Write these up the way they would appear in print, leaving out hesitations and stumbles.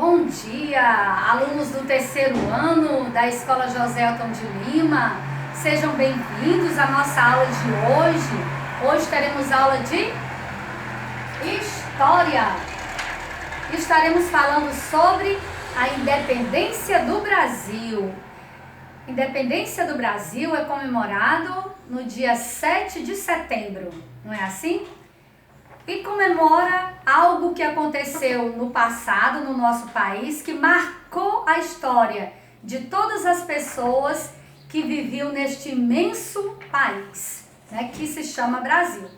Bom dia, alunos do terceiro ano da Escola José Elton de Lima. Sejam bem-vindos à nossa aula de hoje. Hoje teremos aula de História. Estaremos falando sobre a independência do Brasil. Independência do Brasil é comemorado no dia 7 de setembro, não é assim? E comemora algo que aconteceu no passado no nosso país, que marcou a história de todas as pessoas que viviam neste imenso país, né, que se chama Brasil.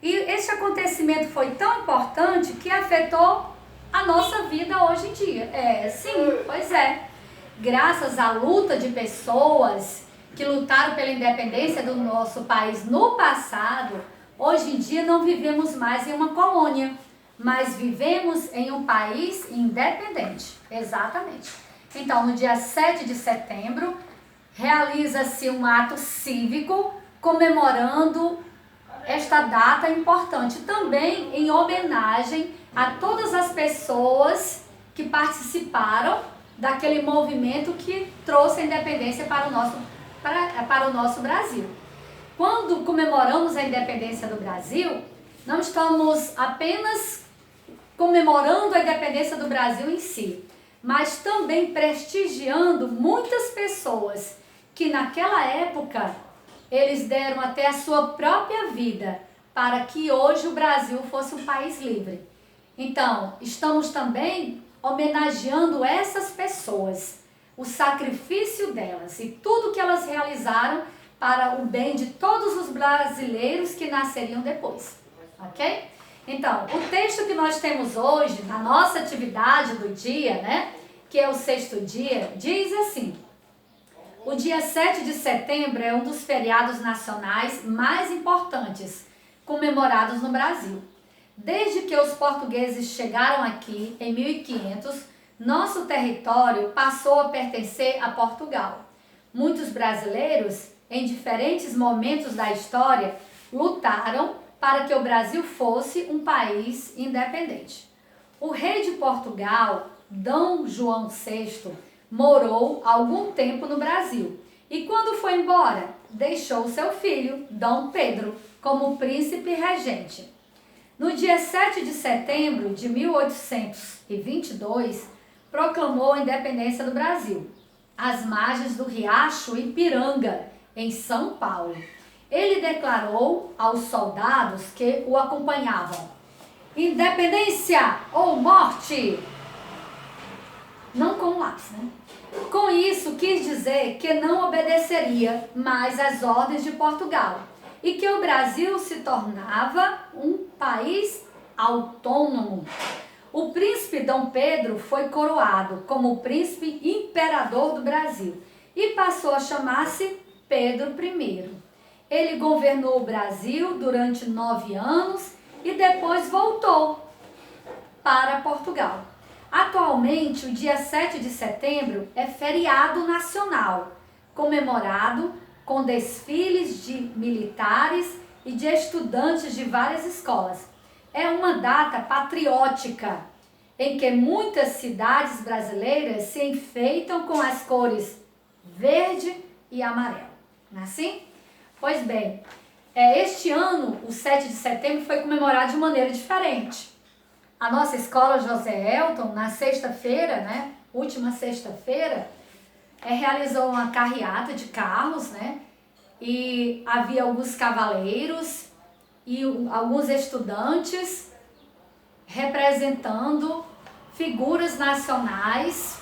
E este acontecimento foi tão importante que afetou a nossa vida hoje em dia. Sim, pois é. Graças à luta de pessoas que lutaram pela independência do nosso país no passado, hoje em dia não vivemos mais em uma colônia, mas vivemos em um país independente. Exatamente. Então, no dia 7 de setembro, realiza-se um ato cívico comemorando esta data importante, também em homenagem a todas as pessoas que participaram daquele movimento que trouxe a independência para o nosso Brasil. Quando comemoramos a independência do Brasil, não estamos apenas comemorando a independência do Brasil em si, mas também prestigiando muitas pessoas que naquela época eles deram até a sua própria vida para que hoje o Brasil fosse um país livre. Então, estamos também homenageando essas pessoas, o sacrifício delas e tudo que elas realizaram para o bem de todos os brasileiros que nasceriam depois, ok? Então, o texto que nós temos hoje, na nossa atividade do dia, né, que é o sexto dia, diz assim: o dia 7 de setembro é um dos feriados nacionais mais importantes comemorados no Brasil. Desde que os portugueses chegaram aqui, em 1500, nosso território passou a pertencer a Portugal. Muitos brasileiros, em diferentes momentos da história, lutaram para que o Brasil fosse um país independente. O rei de Portugal, Dom João VI, morou algum tempo no Brasil e quando foi embora, deixou seu filho, Dom Pedro, como príncipe regente. No dia 7 de setembro de 1822, proclamou a independência do Brasil, às margens do riacho Ipiranga, em São Paulo. Ele declarou aos soldados que o acompanhavam: independência ou morte! Não com lápis, né? Com isso, quis dizer que não obedeceria mais às ordens de Portugal e que o Brasil se tornava um país autônomo. O príncipe Dom Pedro foi coroado como príncipe imperador do Brasil e passou a chamar-se Pedro I. Ele governou o Brasil durante 9 anos e depois voltou para Portugal. Atualmente, o dia 7 de setembro é feriado nacional, comemorado com desfiles de militares e de estudantes de várias escolas. É uma data patriótica, em que muitas cidades brasileiras se enfeitam com as cores verde e amarelo. Não é assim? Pois bem, este ano, o 7 de setembro, foi comemorado de maneira diferente. A nossa escola José Elton, na sexta-feira, né, última sexta-feira, realizou uma carreata de carros, né, e havia alguns cavaleiros e alguns estudantes representando figuras nacionais,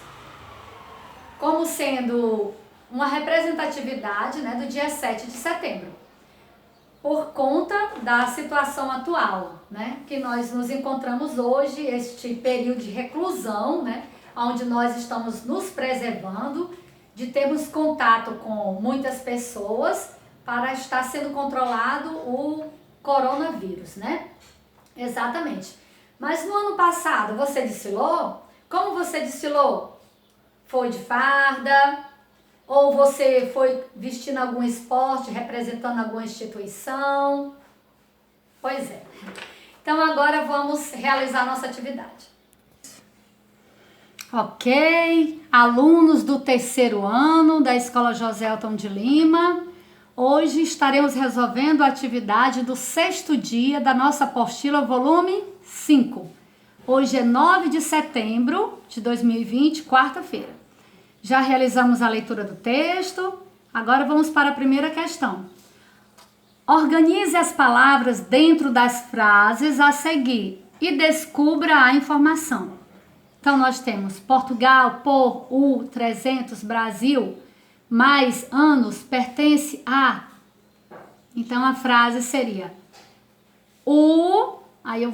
como sendo uma representatividade, né, do dia 7 de setembro, por conta da situação atual, né, que nós nos encontramos hoje, este período de reclusão, né, onde nós estamos nos preservando de termos contato com muitas pessoas para estar sendo controlado o coronavírus, né? Exatamente. Mas no ano passado você desfilou? Como você desfilou? Foi de farda? Ou você foi vestindo algum esporte, representando alguma instituição? Pois é. Então agora vamos realizar nossa atividade. Ok, alunos do terceiro ano da Escola Joselton de Lima, hoje estaremos resolvendo a atividade do sexto dia da nossa apostila volume 5. Hoje é 9 de setembro de 2020, quarta-feira. Já realizamos a leitura do texto, agora vamos para a primeira questão. Organize as palavras dentro das frases a seguir e descubra a informação. Então, nós temos Portugal, por, 300, Brasil, mais, anos, pertence a. Então, a frase seria aí eu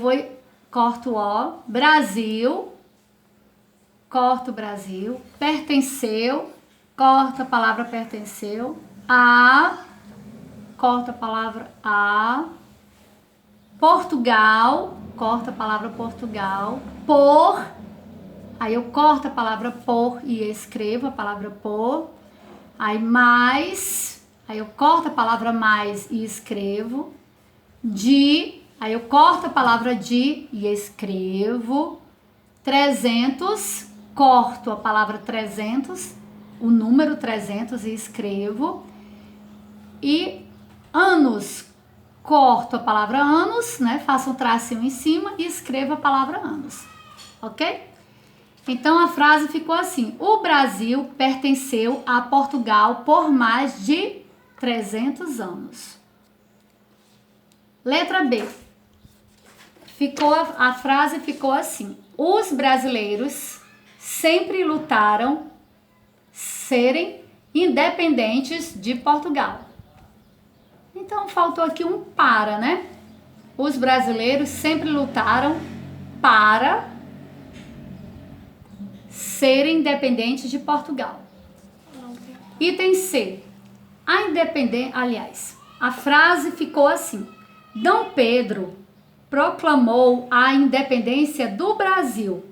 corto o, Brasil, corto Brasil, pertenceu, corta a palavra pertenceu, a, corta a palavra a, Portugal, corta a palavra Portugal, por, aí eu corto a palavra por e escrevo a palavra por, aí mais, aí eu corto a palavra mais e escrevo, de, aí eu corto a palavra de e escrevo, 300, corto a palavra 300, o número 300 e escrevo, e anos, corto a palavra anos, né? Faço um tracinho em cima e escrevo a palavra anos, ok? Então a frase ficou assim: o Brasil pertenceu a Portugal por mais de 300 anos. Letra B. A frase ficou assim: os brasileiros sempre lutaram serem independentes de Portugal. Então faltou aqui um para, né? Os brasileiros sempre lutaram para serem independentes de Portugal. Item C. A frase ficou assim: Dom Pedro proclamou a independência do Brasil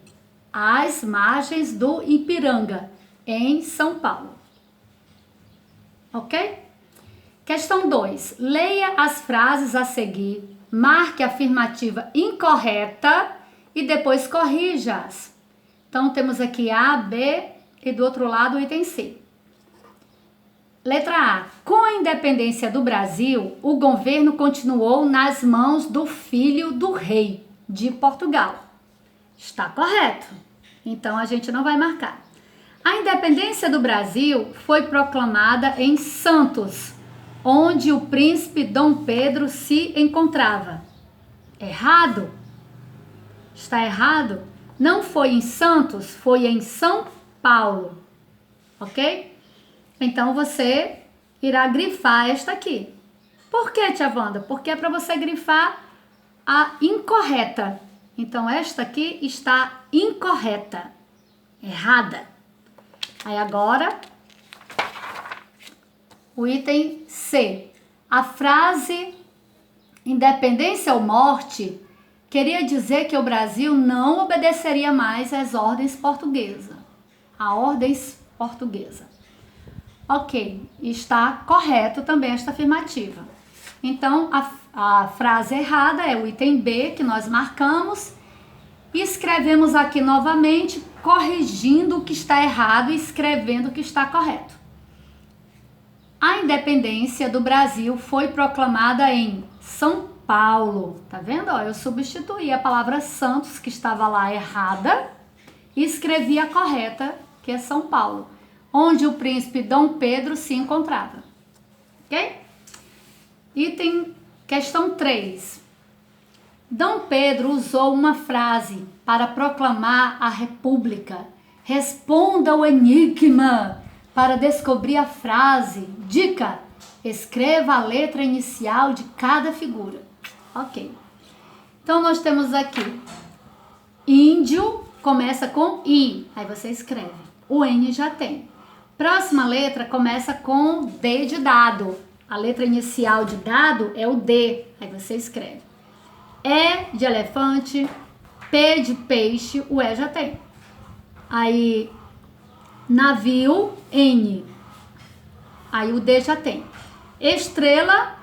às margens do Ipiranga, em São Paulo. Ok? Questão 2. Leia as frases a seguir, marque a afirmativa incorreta e depois corrija-as. Então, temos aqui A, B e do outro lado o item C. Letra A. Com a independência do Brasil, o governo continuou nas mãos do filho do rei de Portugal. Está correto. Então, a gente não vai marcar. A independência do Brasil foi proclamada em Santos, onde o príncipe Dom Pedro se encontrava. Errado? Está errado? Não foi em Santos, foi em São Paulo. Ok? Então, você irá grifar esta aqui. Por que, tia Wanda? Porque é para você grifar a incorreta. Então, esta aqui está incorreta. Errada. Aí, agora, o item C. A frase independência ou morte queria dizer que o Brasil não obedeceria mais às ordens portuguesas. A ordens portuguesa. Ok, está correto também esta afirmativa. Então, a frase errada é o item B que nós marcamos e escrevemos aqui novamente, corrigindo o que está errado e escrevendo o que está correto. A independência do Brasil foi proclamada em São Paulo. Tá vendo? Ó, eu substituí a palavra Santos, que estava lá errada, e escrevi a correta, que é São Paulo, onde o príncipe Dom Pedro se encontrava. Ok? Questão 3. Dom Pedro usou uma frase para proclamar a república. Responda o enigma para descobrir a frase. Dica: escreva a letra inicial de cada figura. Ok. Então, nós temos aqui índio, começa com I. Aí você escreve. O N já tem. Próxima letra começa com D de dado. A letra inicial de dado é o D. Aí você escreve. E de elefante, P de peixe, o E já tem. Aí, navio, N. Aí o D já tem. Estrela,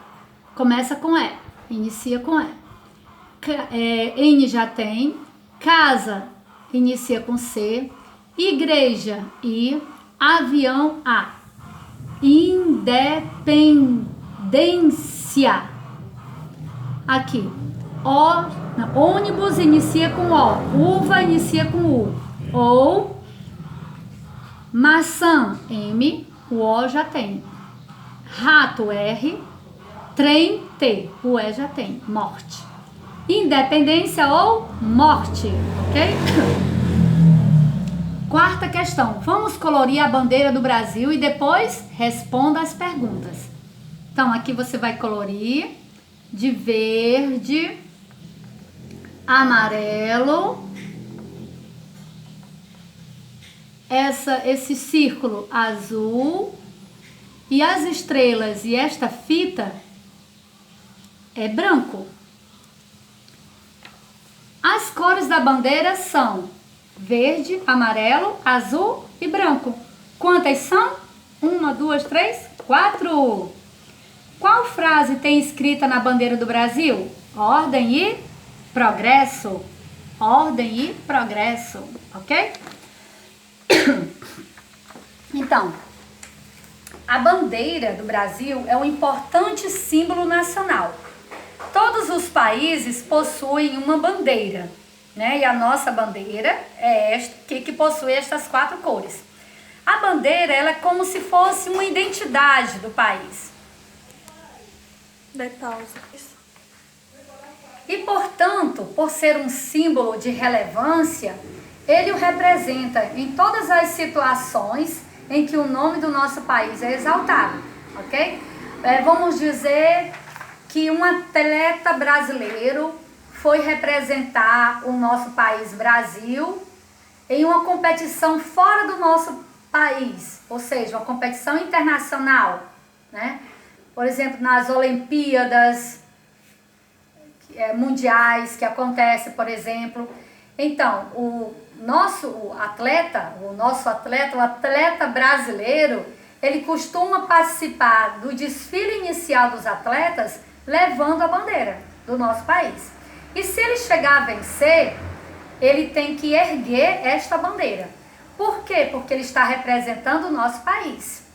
começa com E. Inicia com E. N já tem. Casa, inicia com C. igreja, I, avião, A. Independência. Aqui, ônibus inicia com O, uva inicia com U. Ou, maçã, M, o O já tem. Rato, R, trem, T, o E já tem. Morte. Independência ou morte, ok? Quarta questão. Vamos colorir a bandeira do Brasil e depois responda as perguntas. Então, aqui você vai colorir de verde, amarelo, esse círculo azul e as estrelas e esta fita é branco. As cores da bandeira são verde, amarelo, azul e branco. Quantas são? 1, 2, 3, 4. Qual frase tem escrita na bandeira do Brasil? Ordem e progresso. Ordem e progresso, ok? Então, a bandeira do Brasil é um importante símbolo nacional. Todos os países possuem uma bandeira, né? E a nossa bandeira é esta, que possui estas 4 cores. A bandeira, ela é como se fosse uma identidade do país. Dê pausa. E, portanto, por ser um símbolo de relevância, ele o representa em todas as situações em que o nome do nosso país é exaltado, ok? Vamos dizer que um atleta brasileiro foi representar o nosso país Brasil em uma competição fora do nosso país, ou seja, uma competição internacional, né? Por exemplo, nas Olimpíadas mundiais que acontece, por exemplo. Então, o atleta brasileiro, ele costuma participar do desfile inicial dos atletas levando a bandeira do nosso país. E se ele chegar a vencer, ele tem que erguer esta bandeira. Por quê? Porque ele está representando o nosso país.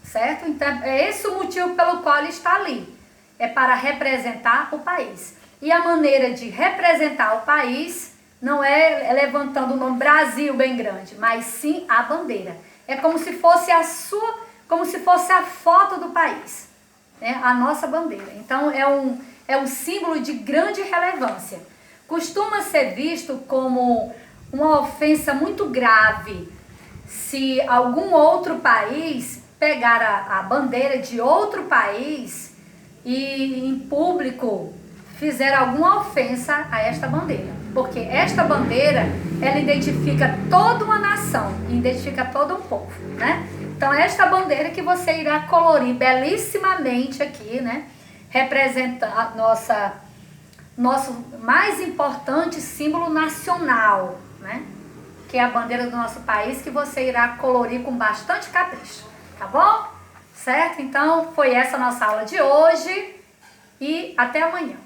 Certo? Então, é esse o motivo pelo qual ele está ali. É para representar o país. E a maneira de representar o país não é levantando o nome Brasil bem grande, mas sim a bandeira. É como se fosse a foto do país, né? A nossa bandeira. Então é um símbolo de grande relevância. Costuma ser visto como uma ofensa muito grave se algum outro país pegar a bandeira de outro país e em público fizer alguma ofensa a esta bandeira. Porque esta bandeira, ela identifica toda uma nação, identifica todo um povo, né? Então, esta bandeira que você irá colorir belíssimamente aqui, né? Representa nosso mais importante símbolo nacional, né? Que é a bandeira do nosso país, que você irá colorir com bastante capricho, tá bom? Certo? Então, foi essa a nossa aula de hoje e até amanhã.